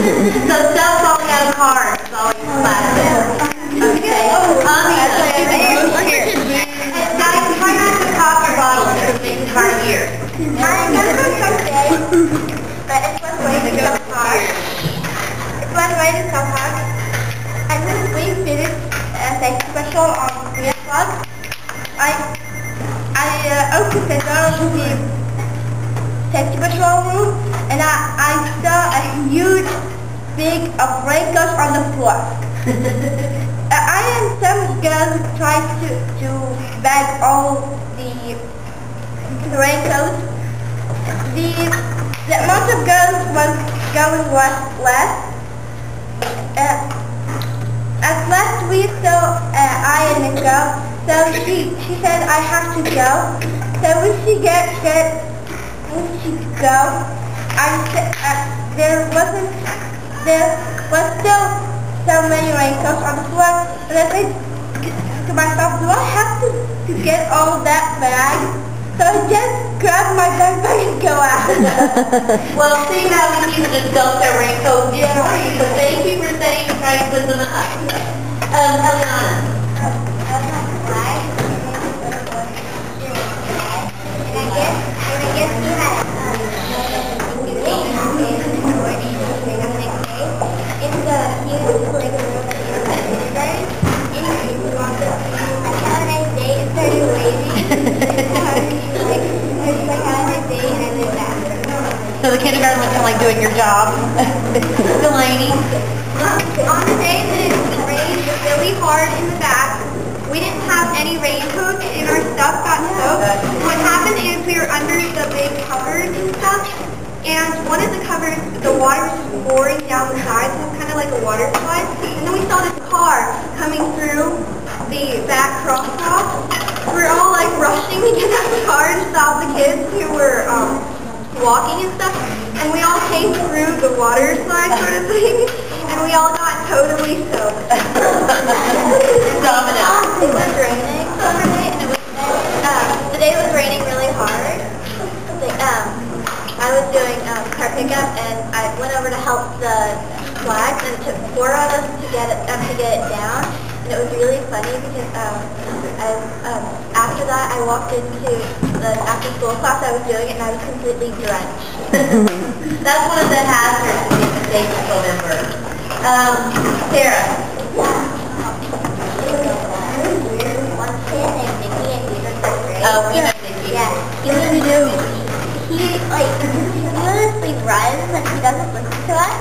So stuff falling out of cars is always classic. Okay. Guys, try not to pop your bottles because it makes it hard to hear. I remember someday, but it was way to go hard. It was way to go hard. And when we finished a special on 3 o'clock, I opened the door of the safety patrol room, and I saw a huge, big raincoat on the floor. I and some girls tried to bag all the raincoats. The amount of girls was going less. At last we saw I and the girl, so she said I have to go. So when she go, there was still so many raincoats on the floor, and I said to myself, do I have to get all that bag? So I just grabbed my backpack and go out. Well, see, now we can just dump their raincoats in for you, so thank you for saying try to put them up. Eliana. So the kindergarten was kind of like doing your job. Delaney. On the day that it rained really hard in the back, we didn't have any raincoats and our stuff got soaked. What happened is we were under the big cupboards and stuff, and one of the cupboards, the water was pouring down the sides, so it was kind of like a water slide. And then we saw this car coming through the back crosswalk. We were all like rushing to get out of the car to stop the kids who were walking and stuff, and we all came through the water slide sort of thing, and we all got totally soaked. Domino. It was raining overnight, and it was the day was raining really hard. I was doing car pickup, and I went over to help the flags, and it took 4 of us to get it down, and it was really funny because after that I walked into the after school class I was doing it, and I was completely drenched. That's one of the hazards of being a safety school member. Sarah. One kid named Nicky, and he was in 3rd grade. Oh, we know Nicky. Yeah. He continuously runs and he doesn't listen to us.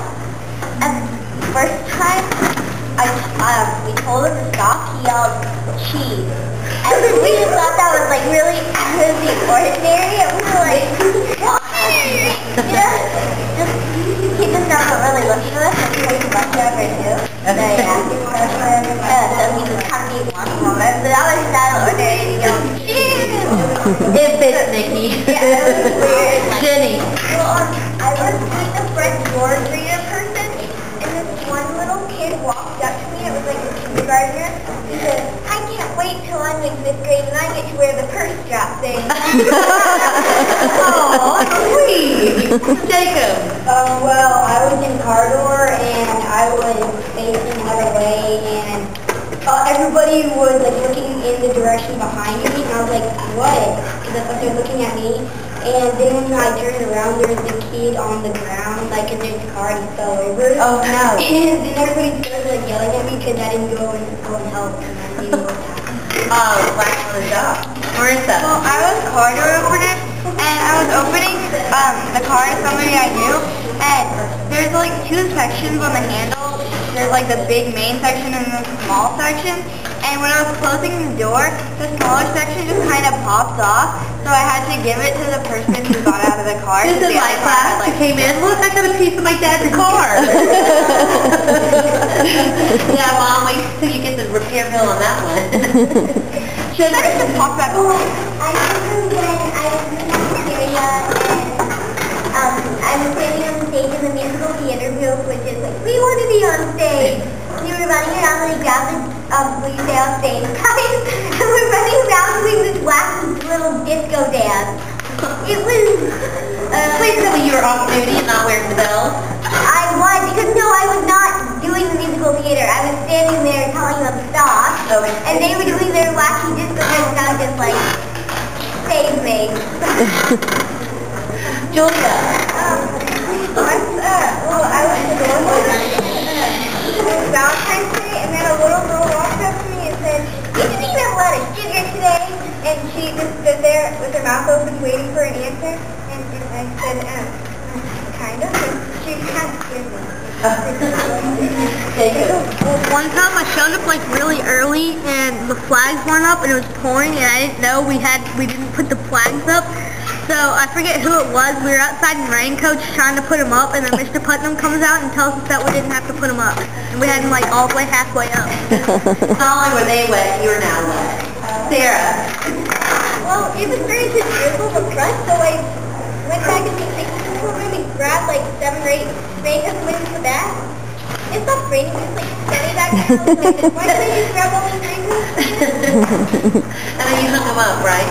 And the first time we told him to stop, he yelled, cheese. And we just thought that was like really out of the ordinary, and we were like, why? You know, he just doesn't really listen to us, and he takes a bunch over too. So yeah. So he just kind of needs one moment, but that was not ordinary, and he yelled, cheese! It fits Nicky. Yeah, it was weird. Jenny. Well, I was doing the French word reader person, and this one little kid walked up to me. It was like a kindergartner. He said, I can't wait till I'm in 5th grade and I get to wear the purse strap thing. Oh, sweet. Jacob. Well, I was in car door and I was facing another way, and everybody was like looking in the direction behind me, and I was like, what? Because I thought they were looking at me. And then when I turned around, there was a kid on the ground, like in his car, and he fell over. Oh no. And then everybody started like yelling at me because I didn't go and help, and I didn't know what happened. Oh, black on the job. Marissa. Well, I was car door opener, and I was opening the car to somebody I knew, and there's like 2 sections on the handle. There's like the big main section and the small section. And when I was closing the door, the smaller section just kind of popped off, so I had to give it to the person who got out of the car. This is my class that came in. Look, I got a piece of my dad's car. Yeah, Mom, wait till you get the repair bill on that one. Should I just talk about it? I remember when I was in the cafeteria, and I was standing on stage in the musical theater group, which is like, we want to be on stage. We were running around and we grabbed the will you stay on stage, guys? And we're running around doing this wacky little disco dance. It was... Please tell me you were off duty and not wearing the bells. I was, because no and they were doing their wacky disco moves, and I was just like, save me. Julia. Well, I was the door it was Valentine's Day, and then a little girl walked up to me and said, "You didn't even have a lot of sugar today." And she just stood there with her mouth open waiting for an answer. And I said, kind of. And she kind of scared me. One time I showed up like really early and the flags weren't up and it was pouring and I didn't know we didn't put the flags up. So I forget who it was. We were outside in raincoats trying to put them up and then Mr. Putnam comes out and tells us that we didn't have to put them up. And we had them like all the way halfway up. Not only were they wet, you were now wet. Sarah. Well, it was starting to drizzle the front, so I went back in the room and grabbed like 7 or 8 raincoats and went to the bath. It stopped raining, just like standing back there. I was like, why did I just grab all these raincoats? And then you hung them up, right?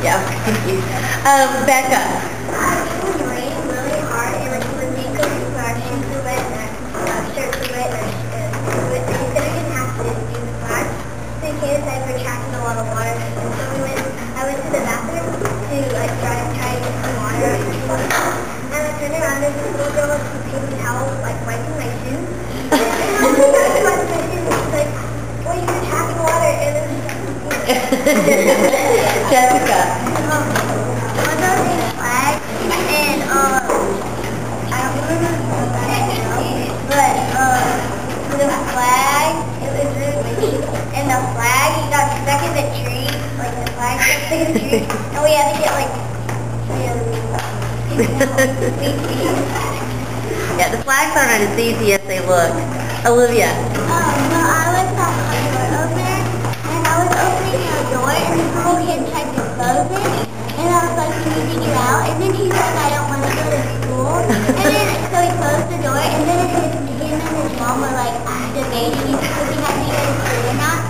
Yeah. Becca. It was raining really hard, and like the raincoats were our shoes were wet, and our shirts were wet, and we said we didn't have to do the flags. So in case I retracted a lot of water, and so I went to the bathroom to like try to get some water. And I turned around, there's this little girl with some paper towels like wiping my shoes. And I was like, my shoes, and she's like, well, you were tapping water, and then Jessica. I was on a flag, and I don't remember but the flag, it was really windy, and the flag got stuck in the tree, like the flag got stuck in the tree, and we had to get like Yeah, the flags aren't as easy as they look. Olivia. Well, I was at my door opener, and I was opening the door, and this little kid tried to close it, and I was like, can you figure it out? And then he said, I don't want to go to school. And then, so he closed the door, and then him and his mom were like debating because he had to go to school or not.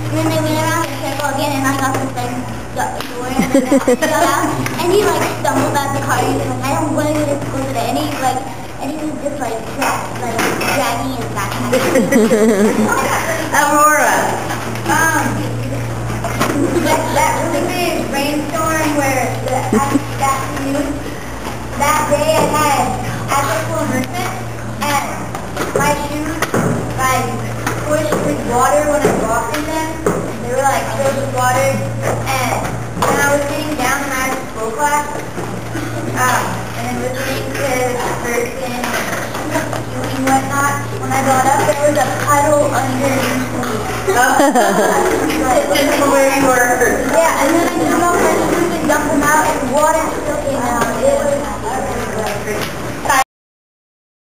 And then they went around in a circle again, and I got the same door, and then he got out, and he like stumbled out the car, and he was like, I don't want to go to school today. And he was just like dragging his backpack. Aurora. That really big rainstorm where that day I had actual immersion and my shoes like pushed with water when I walked in them. They were like filled with water, and when I was sitting down in my school class and listening to the person and whatnot, when I got up there was a puddle underneath me.